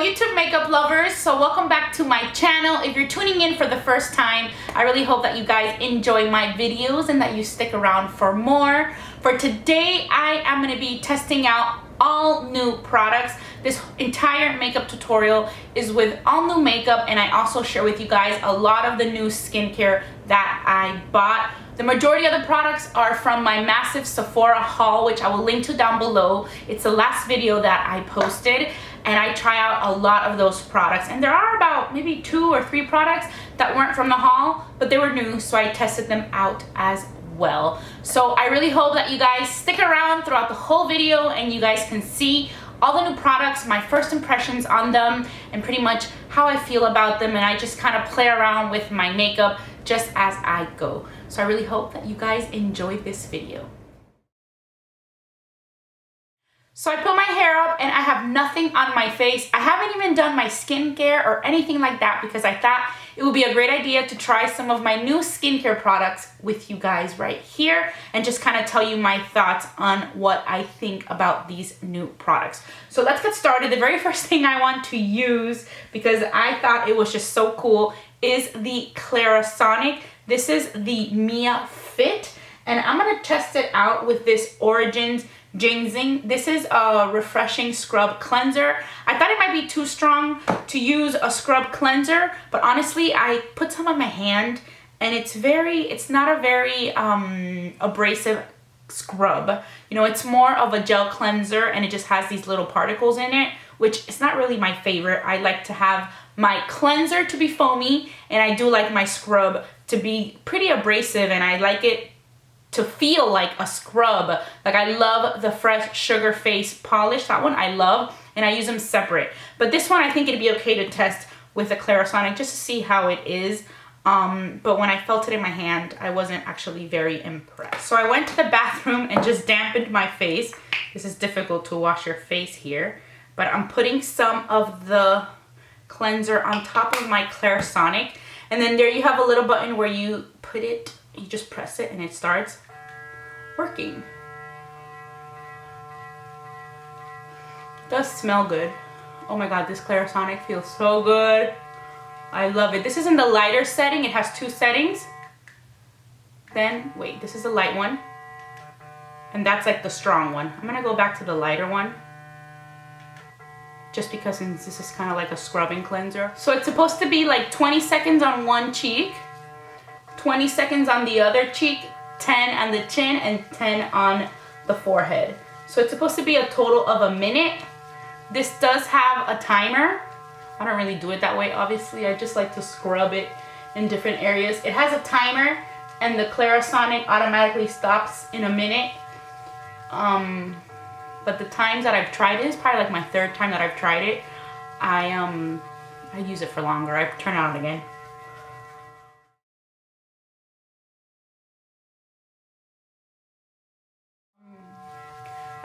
YouTube makeup lovers, so welcome back to my channel. If you're tuning in for the first time, I really hope that you guys enjoy my videos and that you stick around for more. For today, I am going to be testing out all new products. This entire makeup tutorial is with all new makeup, and I also share with you guys a lot of the new skincare that I bought. The majority of the products are from my massive Sephora haul, which I will link to down below. It's the last video that I posted, and I try out a lot of those products. And there are about maybe 2 or 3 products that weren't from the haul, but they were new, so I tested them out as well. So I really hope that you guys stick around throughout the whole video and you guys can see all the new products, my first impressions on them, and pretty much how I feel about them. And I just kind of play around with my makeup just as I go. So I really hope that you guys enjoy this video. So I put my hair up and I have nothing on my face. I haven't even done my skincare or anything like that because I thought it would be a great idea to try some of my new skincare products with you guys right here and just kind of tell you my thoughts on what I think about these new products. So let's get started. The very first thing I want to use, because I thought it was just so cool, is the Clarasonic. This is the Mia Fit, and I'm gonna test it out with this Origins Ginzing. This is a refreshing scrub cleanser. I thought it might be too strong to use a scrub cleanser, but honestly, I put some on my hand, and it's not a very abrasive scrub. You know, it's more of a gel cleanser, and it just has these little particles in it, which is not really my favorite. I like to have my cleanser to be foamy, and I do like my scrub to be pretty abrasive, and I like it to feel like a scrub. Like, I love the Fresh Sugar Face Polish. That one I love, and I use them separate. But this one, I think it'd be okay to test with the Clarasonic just to see how it is. But when I felt it in my hand, I wasn't actually very impressed. So I went to the bathroom and just dampened my face. This is difficult to wash your face here, but I'm putting some of the cleanser on top of my Clarasonic. And then there you have a little button where you put it, you just press it and it starts working. It does smell good. Oh my god, this Clarasonic feels so good. I love it. This is in the lighter setting. It has 2 settings. Then, wait, this is the light one. And that's like the strong one. I'm gonna go back to the lighter one, just because since this is kind of like a scrubbing cleanser. So it's supposed to be like 20 seconds on one cheek, 20 seconds on the other cheek, 10 on the chin, and 10 on the forehead. So it's supposed to be a total of a minute. This does have a timer. I don't really do it that way, obviously. I just like to scrub it in different areas. It has a timer, and the Clarasonic automatically stops in a minute. But the times that I've tried it, is probably like my 3rd time that I've tried it. I use it for longer. I turn it on again.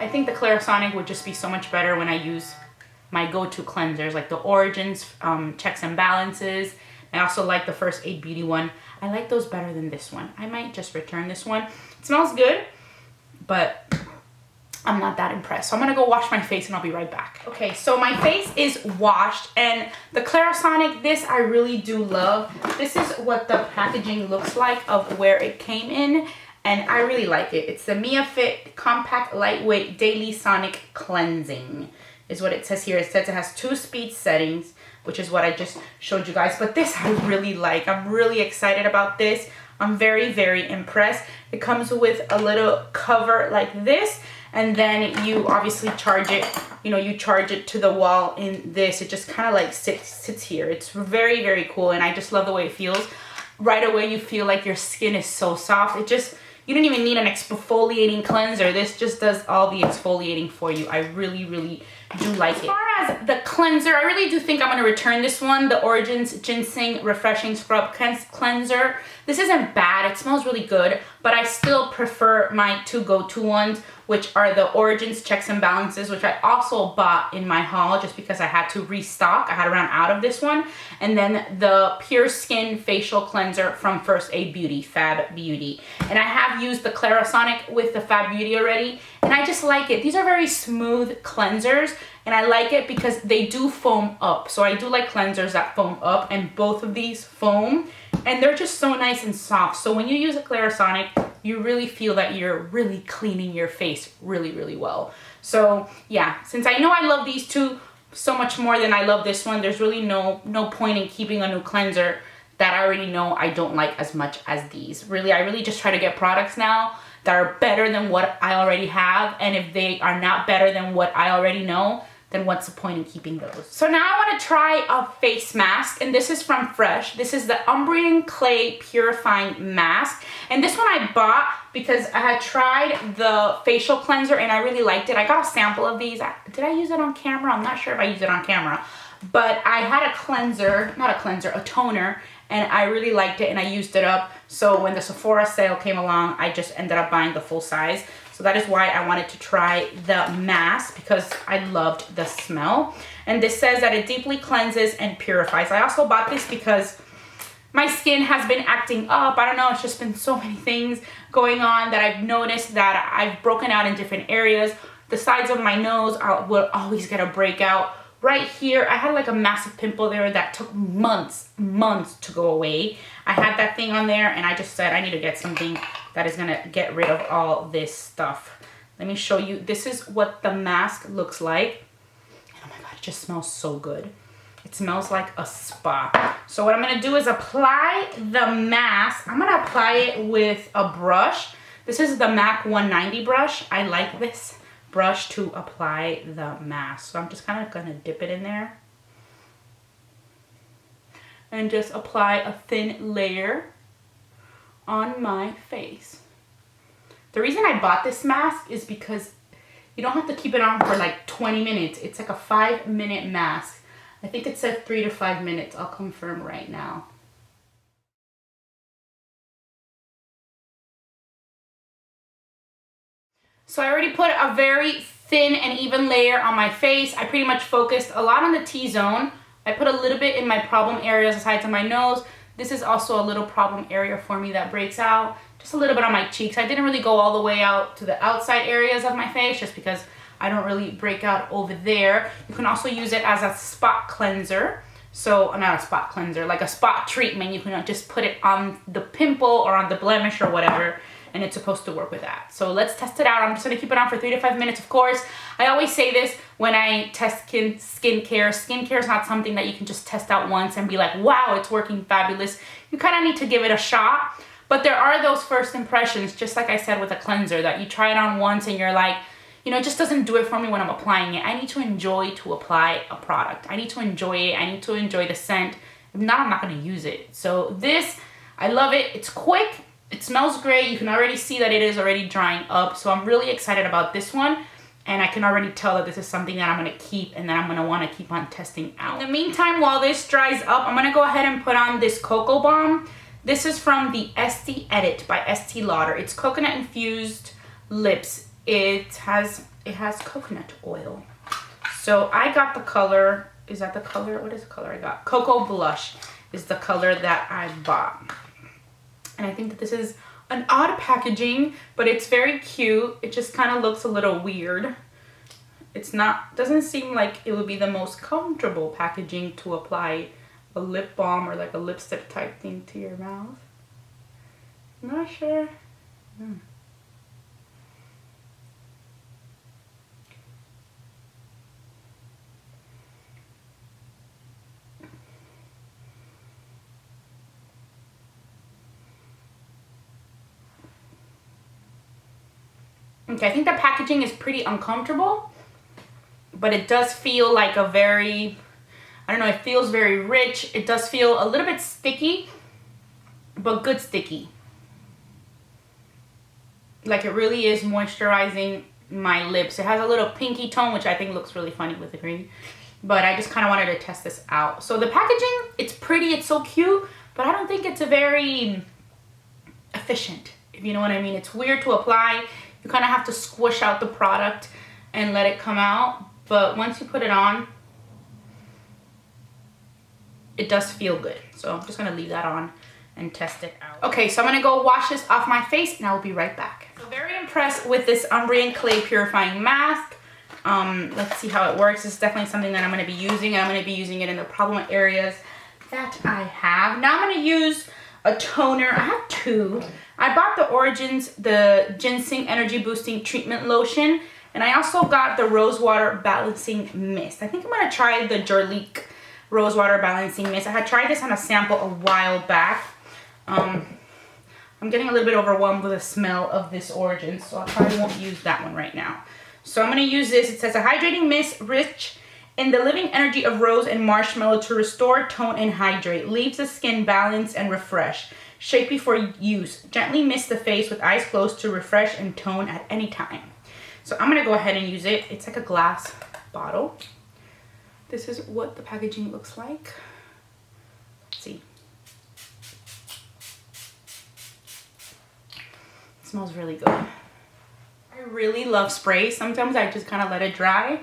I think the Clarasonic would just be so much better when I use my go-to cleansers, like the Origins Checks and Balances. I also like the First Aid Beauty one. I like those better than this one. I might just return this one. It smells good, but I'm not that impressed. So I'm gonna go wash my face and I'll be right back. Okay, so my face is washed, and the Clarasonic, this I really do love. This is what the packaging looks like of where it came in, and I really like it. It's the Mia Fit Compact Lightweight Daily Sonic Cleansing is what it says here. It says it has 2 speed settings, which is what I just showed you guys. But this I really like. I'm really excited about this. I'm very, very impressed. It comes with a little cover like this, and then you obviously charge it. You know, you charge it to the wall in this. It just kind of like sits here. It's very, very cool, and I just love the way it feels. Right away, you feel like your skin is so soft. It just, you don't even need an exfoliating cleanser. This just does all the exfoliating for you. I really, really do like it. As far as the cleanser, I really do think I'm going to return this one, the Origins Ginseng Refreshing Scrub Cleanser. This isn't bad. It smells really good, but I still prefer my two go-to ones, which are the Origins Checks and Balances, which I also bought in my haul just because I had to restock. I had to run out of this one. And then the Pure Skin Facial Cleanser from First Aid Beauty, Fab Beauty. And I have used the Clarasonic with the Fab Beauty already, and I just like it. These are very smooth cleansers, and I like it because they do foam up. So I do like cleansers that foam up, and both of these foam, and they're just so nice and soft. So when you use a Clarasonic, you really feel that you're really cleaning your face really, really well. So yeah, since I know I love these two so much more than I love this one, there's really no point in keeping a new cleanser that I already know I don't like as much as these. Really, I really just try to get products now that are better than what I already have, and if they are not better than what I already know, then what's the point in keeping those? So now I want to try a face mask, and this is from Fresh. This is the Umbrian Clay Purifying Mask, and this one I bought because I had tried the facial cleanser and I really liked it. I got a sample of these. Did I use it on camera? I'm not sure if I used it on camera, but I had a cleanser, not a cleanser, a toner, and I really liked it and I used it up. So when the Sephora sale came along, I just ended up buying the full size. So that is why I wanted to try the mask, because I loved the smell. And this says that it deeply cleanses and purifies. I also bought this because my skin has been acting up. I don't know, it's just been so many things going on that I've noticed that I've broken out in different areas. The sides of my nose will always get a breakout. Right here, I had like a massive pimple there that took months to go away. I had that thing on there and I just said I need to get something that is gonna get rid of all this stuff. Let me show you. This is what the mask looks like. And oh my God, it just smells so good. It smells like a spa. So what I'm gonna do is apply the mask. I'm gonna apply it with a brush. This is the MAC 190 brush. I like this brush to apply the mask. So I'm just kind of gonna dip it in there and just apply a thin layer on my face. The reason I bought this mask is because you don't have to keep it on for like 20 minutes. It's like a 5-minute mask. I think it said 3 to 5 minutes. I'll confirm right now. So I already put a very thin and even layer on my face. I pretty much focused a lot on the T-zone. I put a little bit in my problem areas, the sides of my nose. This is also a little problem area for me that breaks out. Just a little bit on my cheeks. I didn't really go all the way out to the outside areas of my face just because I don't really break out over there. You can also use it as a spot cleanser. So, not a spot cleanser, like a spot treatment. You can just put it on the pimple or on the blemish or whatever, and it's supposed to work with that. So let's test it out. I'm just gonna keep it on for 3 to 5 minutes, of course. I always say this when I test skincare. Skincare is not something that you can just test out once and be like, wow, it's working fabulous. You kind of need to give it a shot. But there are those first impressions, just like I said with a cleanser, that you try it on once and you're like, you know, it just doesn't do it for me when I'm applying it. I need to enjoy to apply a product. I need to enjoy it. I need to enjoy the scent. If not, I'm not gonna use it. So this, I love it. It's quick. It smells great. You can already see that it is already drying up. So I'm really excited about this one. And I can already tell that this is something that I'm gonna keep and that I'm gonna wanna keep on testing out. In the meantime, while this dries up, I'm gonna go ahead and put on this Cocobalm. This is from the Estee Edit by Estee Lauder. It's coconut infused lips. It has coconut oil. So I got the color, is that the color? What is the color I got? Cocoa Blush is the color that I bought. And I think that this is an odd packaging, but it's very cute. It just kind of looks a little weird. It's not, doesn't seem like it would be the most comfortable packaging to apply a lip balm or like a lipstick type thing to your mouth. I'm not sure. Okay, I think the packaging is pretty uncomfortable, but it does feel like a very, I don't know, it feels very rich. It does feel a little bit sticky, but good sticky. Like it really is moisturizing my lips. It has a little pinky tone, which I think looks really funny with the green, but I just kind of wanted to test this out. So the packaging, it's pretty, it's so cute, but I don't think it's a very efficient, if you know what I mean. It's weird to apply. You kind of have to squish out the product and let it come out. But once you put it on, it does feel good. So I'm just gonna leave that on and test it out. Okay, so I'm gonna go wash this off my face and I will be right back. So very impressed with this Umbrian Clay Purifying Mask. Let's see how it works. This is definitely something that I'm gonna be using, and I'm gonna be using it in the problem areas that I have. Now I'm gonna use a toner. I have two. I bought the Origins, the Ginseng Energy Boosting Treatment Lotion, and I also got the Rose Water Balancing Mist. I think I'm gonna try the Jurlique Rose Water Balancing Mist. I had tried this on a sample a while back. I'm getting a little bit overwhelmed with the smell of this Origins, so I probably won't use that one right now. So I'm gonna use this. It says a hydrating mist rich in the living energy of rose and marshmallow to restore, tone, and hydrate. Leaves the skin balanced and refreshed. Shake before use. Gently mist the face with eyes closed to refresh and tone at any time. So I'm gonna go ahead and use it. It's like a glass bottle. This is what the packaging looks like. Let's see. It smells really good. I really love spray. Sometimes I just kind of let it dry.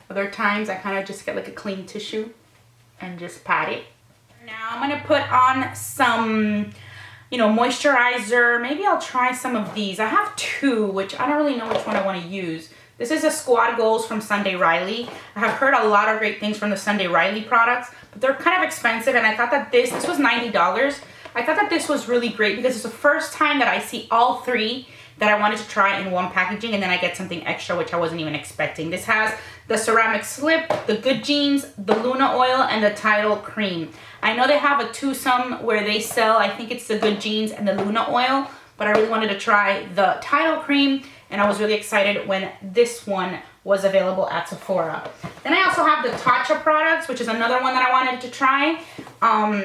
Other times I kind of just get like a clean tissue and just pat it. Now I'm gonna put on some, you know, moisturizer. Maybe I'll try some of these. I have two, which I don't really know which one I want to use. This is a Squad Goals from Sunday Riley. I have heard a lot of great things from the Sunday Riley products, but they're kind of expensive, and I thought that this was $90. I thought that this was really great because it's the first time that I see all three that I wanted to try in one packaging, and then I get something extra which I wasn't even expecting. This has the ceramic slip, the Good Genes, the Luna oil, and the Tidal cream. I know they have a twosome where they sell, I think it's the Good Genes and the Luna oil, but I really wanted to try the Tidal cream, and I was really excited when this one was available at Sephora. Then I also have the Tatcha products, which is another one that I wanted to try.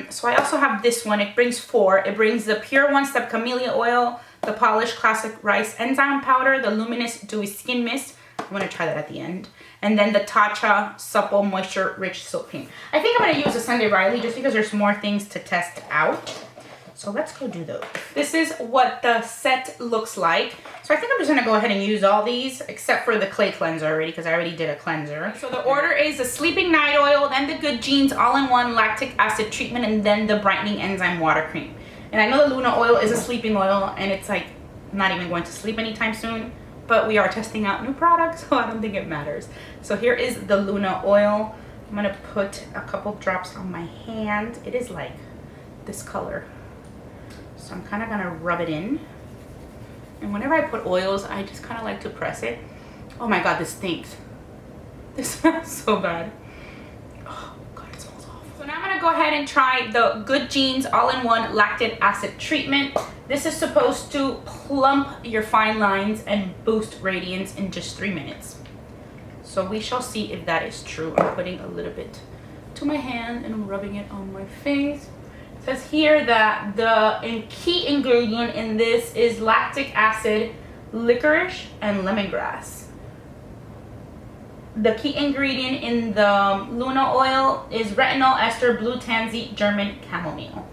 So I also have this one. It brings four. It brings the Pure One Step Camellia Oil, the Polished Classic Rice Enzyme Powder, the Luminous Dewy Skin Mist. I'm going to try that at the end. And then the Tatcha Supple Moisture Rich Soap Cream. I think I'm going to use the Sunday Riley just because there's more things to test out. So let's go do those. This is what the set looks like. So I think I'm just gonna go ahead and use all these except for the clay cleanser already because I already did a cleanser. So the order is the Sleeping Night Oil, then the Good Genes All-in-One Lactic Acid Treatment, and then the Brightening Enzyme Water Cream. And I know the Luna oil is a sleeping oil and it's like not even going to sleep anytime soon, but we are testing out new products, so I don't think it matters. So here is the Luna oil. I'm gonna put a couple drops on my hand. It is like this color. So I'm kind of gonna rub it in. And whenever I put oils, I just kind of like to press it. Oh my God, this stinks. This smells so bad. Oh God, it smells awful. So now I'm gonna go ahead and try the Good Genes All-in-One Lactic Acid Treatment. This is supposed to plump your fine lines and boost radiance in just 3 minutes. So we shall see if that is true. I'm putting a little bit to my hand and rubbing it on my face. It says here that the key ingredient in this is lactic acid, licorice, and lemongrass. The key ingredient in the Luna oil is retinol, ester, blue tansy, German chamomile.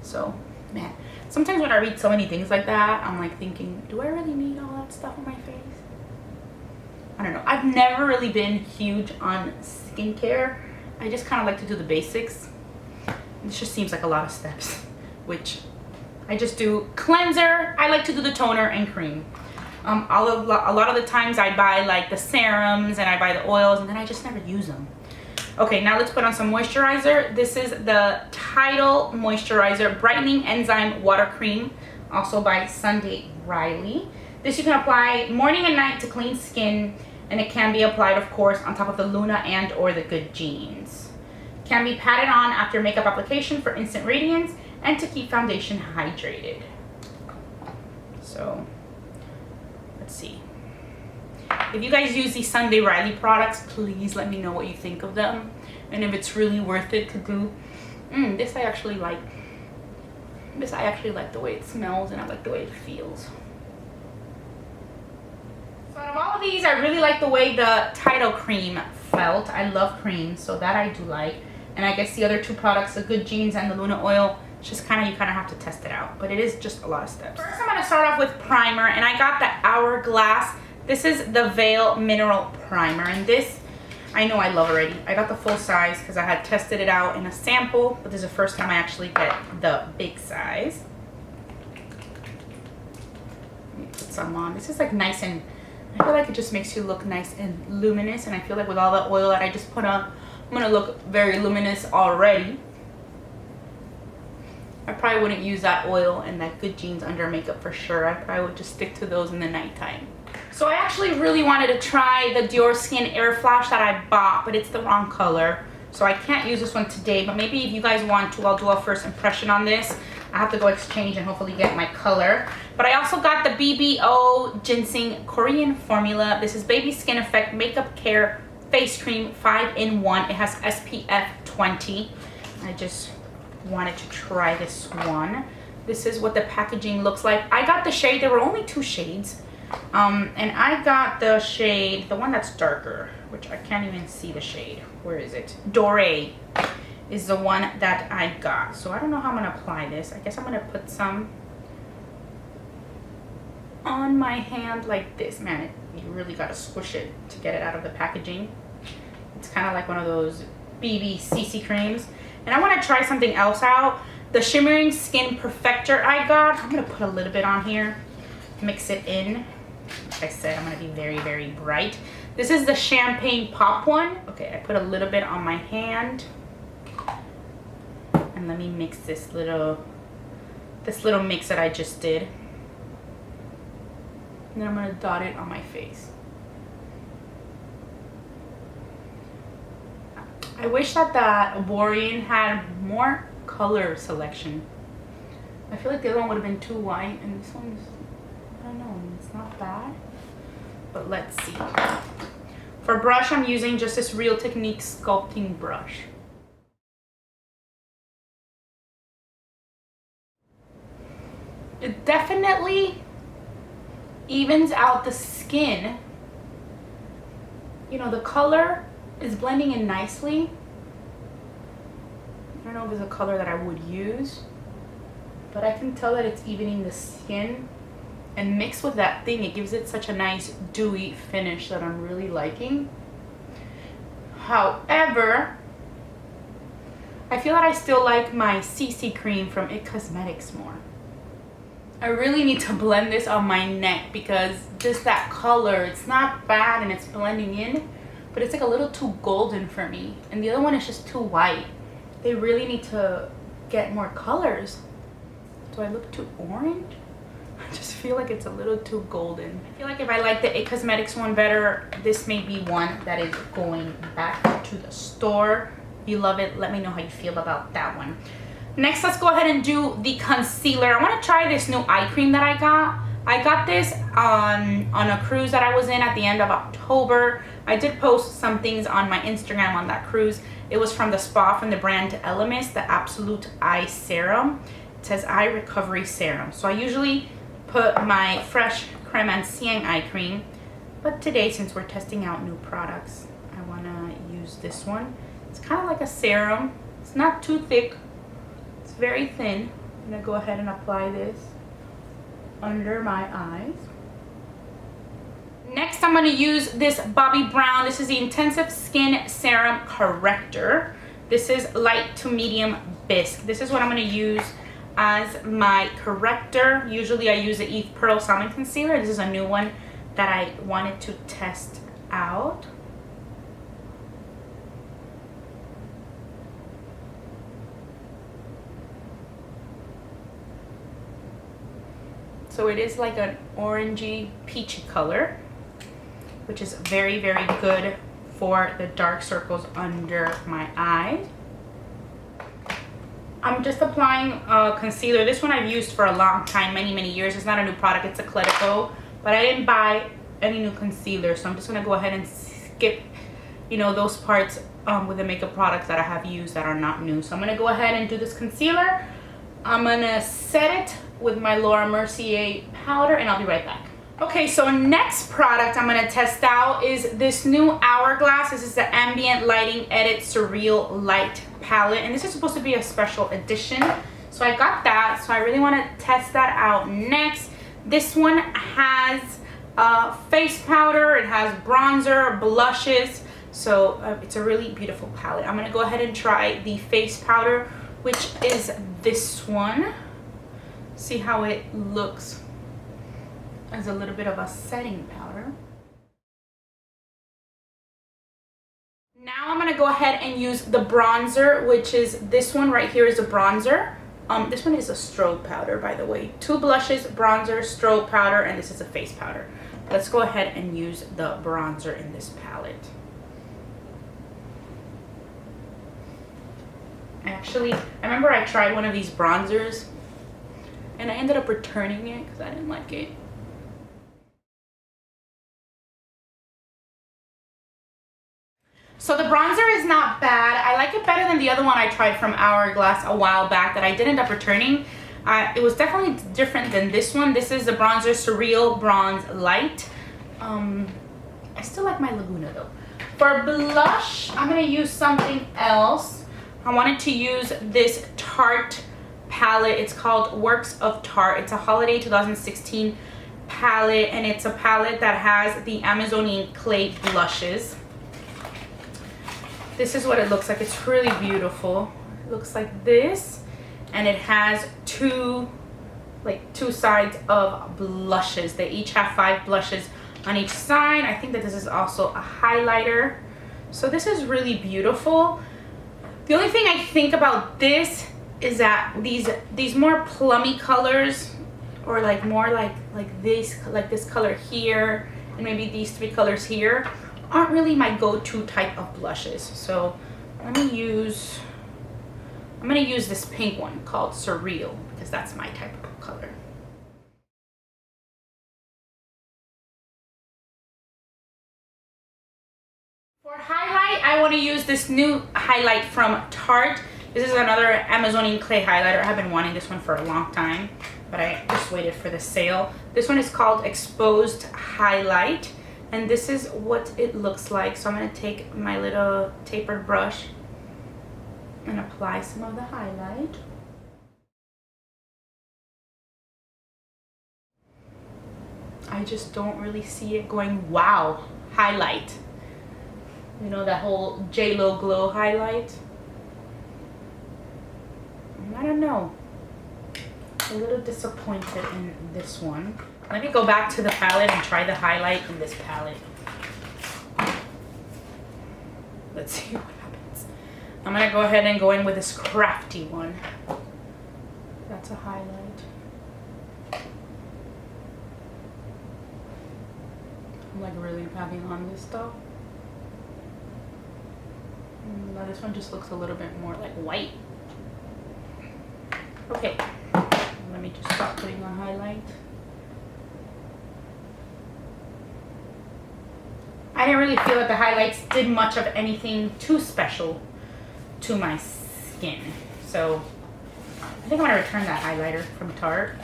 So, man, sometimes when I read so many things like that, I'm like thinking, do I really need all that stuff on my face? I don't know. I've never really been huge on skincare. I just kind of like to do the basics. This just seems like a lot of steps, which I just do cleanser. I like to do the toner and cream. A lot of the times I buy like the serums and I buy the oils and then I just never use them. Okay, now let's put on some moisturizer. This is the Tidal Moisturizer Brightening Enzyme Water Cream, also by Sunday Riley. This you can apply morning and night to clean skin, and it can be applied, of course, on top of the Luna and or the Good Genes. Can be patted on after makeup application for instant radiance and to keep foundation hydrated. So, let's see. If you guys use these Sunday Riley products, please let me know what you think of them and if it's really worth it to do. This I actually like. This I actually like the way it smells and I like the way it feels. So out of all of these, I really like the way the Tidal cream felt. I love cream, so that I do like. And I guess the other two products, the Good Genes and the Luna oil, It's just kind of, you kind of have to test it out, but it is just a lot of steps. First, I'm gonna start off with primer, and I got the Hourglass. This is the Veil Mineral Primer, and this, I know I love already. I got the full size because I had tested it out in a sample, but this is the first time I actually get the big size. Let me put some on. This is like nice, and I feel like it just makes you look nice and luminous, and I feel like with all the oil that I just put on, I'm gonna look very luminous already. I probably wouldn't use that oil and that Good Genes under makeup for sure. I probably would just stick to those in the nighttime. So I actually really wanted to try the Dore Skin Air Flash that I bought, but it's the wrong color. So I can't use this one today, but maybe if you guys want to, I'll do a first impression on this. I have to go exchange and hopefully get my color. But I also got the BBO Ginzing Korean formula. This is Baby Skin Effect Makeup Care Face Cream 5-in-1. It has SPF 20. I just wanted to try this one. This is what the packaging looks like. I got the shade, there were only 2 shades. And I got the shade, the one that's darker, which I can't even see the shade. Where is it? Dore is the one that I got. So I don't know how I'm gonna apply this. I guess I'm gonna put some on my hand like this. Man, you really gotta squish it to get it out of the packaging. It's kind of like one of those BB CC creams. And I want to try something else out. The Shimmering Skin Perfector I got. I'm gonna put a little bit on here, mix it in. Like I said, I'm gonna be very, very bright. This is the Champagne Pop one. Okay, I put a little bit on my hand. And let me mix this little mix that I just did. And then I'm gonna dot it on my face. I wish that the Erborian had more color selection. I feel like the other one would have been too white, and this one's, I don't know, it's not bad. But let's see. For brush, I'm using just this Real Technique sculpting brush. It definitely evens out the skin. You know, the color is blending in nicely. I don't know if it's a color that I would use, but I can tell that it's evening the skin, and mixed with that thing, it gives it such a nice dewy finish that I'm really liking. However, I feel that I still like my CC cream from It Cosmetics more. I really need to blend this on my neck because just that color, it's not bad and it's blending in, but it's like a little too golden for me, and the other one is just too white. They really need to get more colors. Do I look too orange? I just feel like it's a little too golden. I feel like if I like the It Cosmetics one better, this may be one that is going back to the store. If you love it, let me know how you feel about that one. Next, let's go ahead and do the concealer. I want to try this new eye cream that I got. I got this on a cruise that I was in at the end of October. I did post some things on my Instagram on that cruise. It was from the spa from the brand Elemis, the Absolute Eye Serum. It says Eye Recovery Serum. So I usually put my fresh Creme and Siang eye cream, but today, since we're testing out new products, I want to use this one. It's kind of like a serum. It's not too thick. It's very thin. I'm gonna go ahead and apply this under my eyes. Next, I'm gonna use this Bobbi Brown. This is the Intensive Skin Serum Corrector. This is light to medium bisque. This is what I'm gonna use as my corrector. Usually I use the Eve Pearl Salmon Concealer. This is a new one that I wanted to test out. So it is like an orangey peachy color, which is very, very good for the dark circles under my eyes. I'm just applying concealer. This one I've used for a long time, many years. It's not a new product, it's a Coco, but I didn't buy any new concealer, so I'm just gonna go ahead and skip, you know, those parts with the makeup products that I have used that are not new. So I'm gonna go ahead and do this concealer. I'm gonna set it with my Laura Mercier powder, and I'll be right back. Okay, so next product I'm gonna test out is this new Hourglass. This is the Ambient Lighting Edit-Surreal Light Palette, and this is supposed to be a special edition. So I got that, so I really want to test that out next. This one has face powder, it has bronzer, blushes, so it's a really beautiful palette. I'm going to go ahead and try the face powder, which is this one. See how it looks as a little bit of a setting powder. Now I'm going to go ahead and use the bronzer, which is this one right here is a bronzer. This one is a strobe powder, by the way. 2 blushes, bronzer, strobe powder, and this is a face powder. Let's go ahead and use the bronzer in this palette. I remember I tried one of these bronzers and I ended up returning it because I didn't like it. So the bronzer is not bad. I like it better than the other one I tried from Hourglass a while back that I did end up returning. It was definitely different than this one. This is the bronzer Surreal Bronze Light. I still like my Laguna though. For blush, I'm going to use something else. I wanted to use this Tarte palette. It's called Works of Tarte. It's a holiday 2016 palette, and it's a palette that has the Amazonian clay blushes. This is what it looks like. It's really beautiful. It looks like this, and it has two sides of blushes. They each have 5 blushes on each side. I think that this is also a highlighter. So this is really beautiful. The only thing I think about this is that these more plummy colors, or like more like this color here, and maybe these 3 colors here, aren't really my go-to type of blushes. So I'm gonna use this pink one called Surreal, because that's my type of color. For highlight, I want to use this new highlight from Tarte. This is another Amazonian clay highlighter. I've been wanting this one for a long time, but I just waited for the sale. This one is called Exposed Highlight, and this is what it looks like. So I'm going to take my little tapered brush and apply some of the highlight. I just don't really see it going, wow, highlight. You know, that whole J-Lo glow highlight. I don't know. A little disappointed in this one. Let me go back to the palette and try the highlight in this palette. Let's see what happens. I'm going to go ahead and go in with this crafty one. That's a highlight. I'm like really having on this stuff. Now this one just looks a little bit more like white. Okay, let me just stop putting on highlight. I didn't really feel that the highlights did much of anything too special to my skin. So I think I'm gonna return that highlighter from Tarte,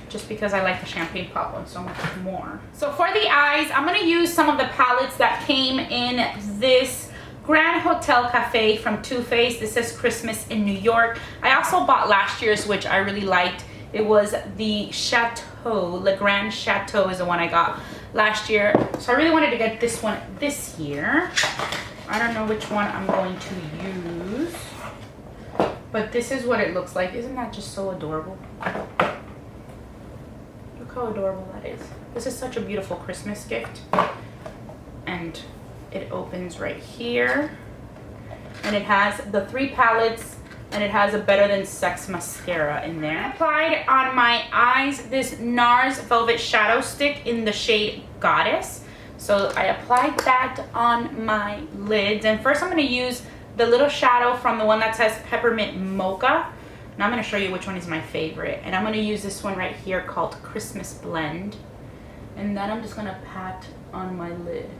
just because I like the champagne pop one so much more. So for the eyes, I'm gonna use some of the palettes that came in this Grand Hotel Cafe from Too Faced. This says Christmas in New York. I also bought last year's, which I really liked. It was the Chateau, Le Grand Chateau is the one I got last year. So I really wanted to get this one this year. I don't know which one I'm going to use, but this is what it looks like. Isn't that just so adorable? Look how adorable that is. This is such a beautiful Christmas gift. And it opens right here, and it has the 3 palettes, and it has a Better Than Sex mascara in there. I applied on my eyes this Nars Velvet Shadow Stick in the shade Goddess. So I applied that on my lids, and first I'm going to use the little shadow from the one that says Peppermint Mocha. Now I'm going to show you which one is my favorite, and I'm going to use this one right here called Christmas Blend, and then I'm just going to pat on my lid.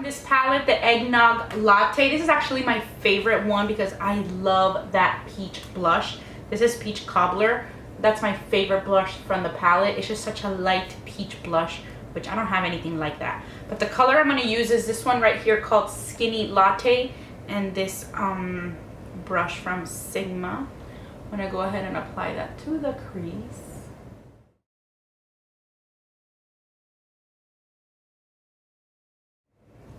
This palette, the Eggnog Latte, this is actually my favorite one because I love that peach blush. This is Peach Cobbler. That's my favorite blush from the palette. It's just such a light peach blush which I don't have anything like that. But the color I'm going to use is this one right here called Skinny Latte, and this brush from Sigma. I'm going to go ahead and apply that to the crease.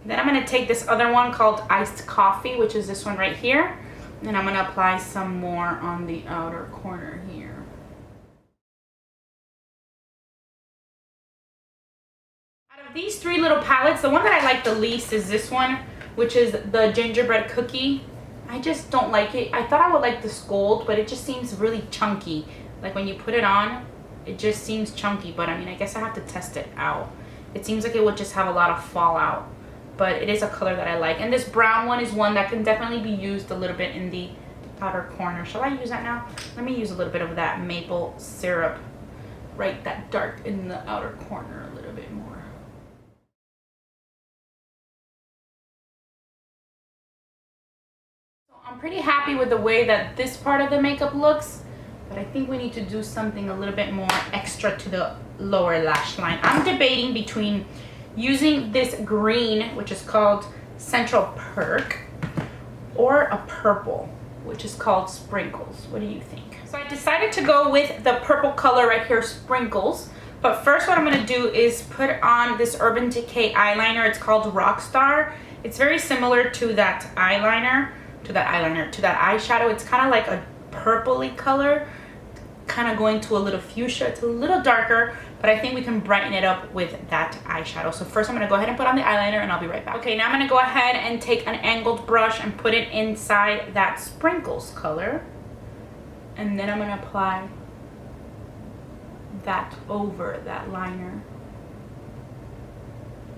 Then I'm going to take this other one called Iced Coffee, which is this one right here. And I'm going to apply some more on the outer corner here. Out of these three little palettes, the one that I like the least is this one, which is the Gingerbread Cookie. I just don't like it. I thought I would like this gold, but it just seems really chunky. Like when you put it on, it just seems chunky. But I mean, I guess I have to test it out. It seems like it would just have a lot of fallout. But it is a color that I like. And this brown one is one that can definitely be used a little bit in the outer corner. Shall I use that now? Let me use a little bit of that maple syrup. Right, that dark in the outer corner a little bit more. So I'm pretty happy with the way that this part of the makeup looks. But I think we need to do something a little bit more extra to the lower lash line. I'm debating between using this green, which is called Central Perk, or a purple, which is called Sprinkles. What do you think? So I decided to go with the purple color right here, Sprinkles. But first what I'm going to do is put on this Urban Decay eyeliner. It's called Rockstar. It's very similar to that eyeliner, to that eyeshadow. It's kind of like a purpley color, kind of going to a little fuchsia. It's a little darker, but I think we can brighten it up with that eyeshadow. So first I'm going to go ahead and put on the eyeliner, and I'll be right back. Okay, now I'm going to go ahead and take an angled brush and put it inside that Sprinkles color. And then I'm going to apply that over that liner.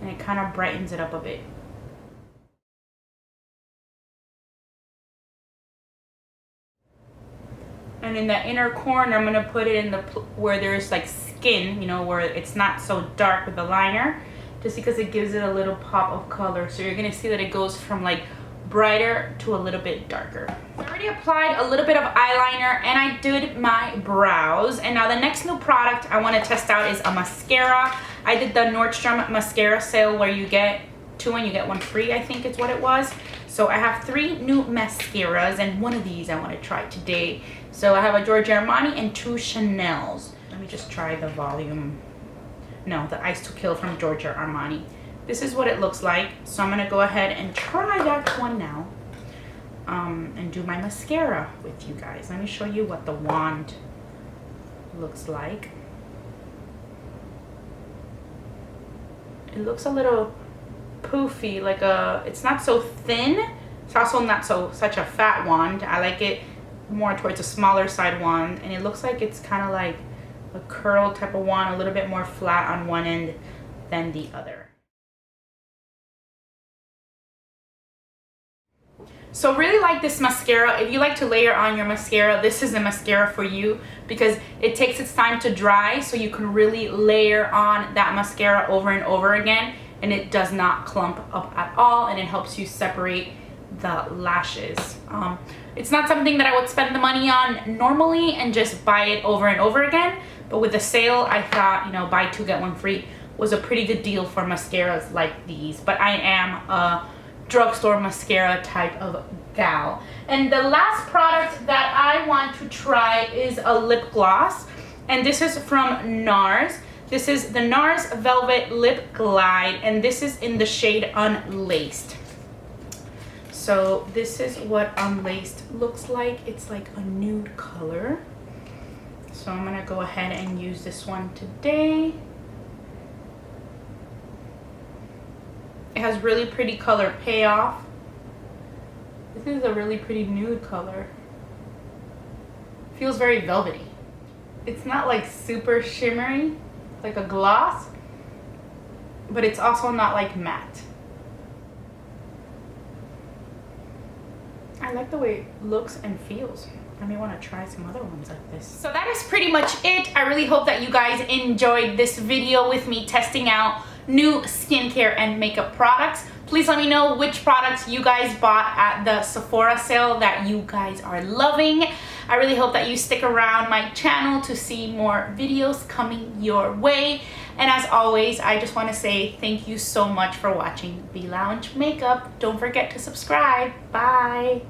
And it kind of brightens it up a bit. And in the inner corner, I'm going to put it in the where there's like skin, you know, where it's not so dark with the liner, just because it gives it a little pop of color. So you're going to see that it goes from like brighter to a little bit darker. I already applied a little bit of eyeliner and I did my brows. And now the next new product I want to test out is a mascara. I did the Nordstrom mascara sale where you get 2 and you get 1 free, I think is what it was. So I have 3 new mascaras, and one of these I want to try today. So I have a Giorgio Armani and 2 Chanels. Let me just try the volume. No, the Ice to Kill from Giorgio Armani. This is what it looks like. So I'm going to go ahead and try that one now. And do my mascara with you guys. Let me show you what the wand looks like. It looks a little poofy, like it's not so thin. It's also not such a fat wand. I like it more towards a smaller side wand, and it looks like it's kind of like a curl type of wand, a little bit more flat on one end than the other. So really like this mascara. If you like to layer on your mascara, this is a mascara for you, because it takes its time to dry, so you can really layer on that mascara over and over again, and it does not clump up at all, and it helps you separate the lashes. It's not something that I would spend the money on normally and just buy it over and over again, but with the sale I thought, you know, buy 2 get 1 free was a pretty good deal for mascaras like these. But I am a drugstore mascara type of gal. And the last product that I want to try is a lip gloss, and this is from Nars. This is the Nars Velvet Lip Glide, and this is in the shade Unlaced. So this is what Unlaced looks like. It's like a nude color. So I'm gonna go ahead and use this one today. It has really pretty color payoff. This is a really pretty nude color. Feels very velvety. It's not like super shimmery, like a gloss, but it's also not like matte. I like the way it looks and feels. I may want to try some other ones like this. So that is pretty much it. I really hope that you guys enjoyed this video with me testing out new skincare and makeup products. Please let me know which products you guys bought at the Sephora sale that you guys are loving. I really hope that you stick around my channel to see more videos coming your way. And as always, I just want to say thank you so much for watching Bee Lounge Makeup. Don't forget to subscribe. Bye.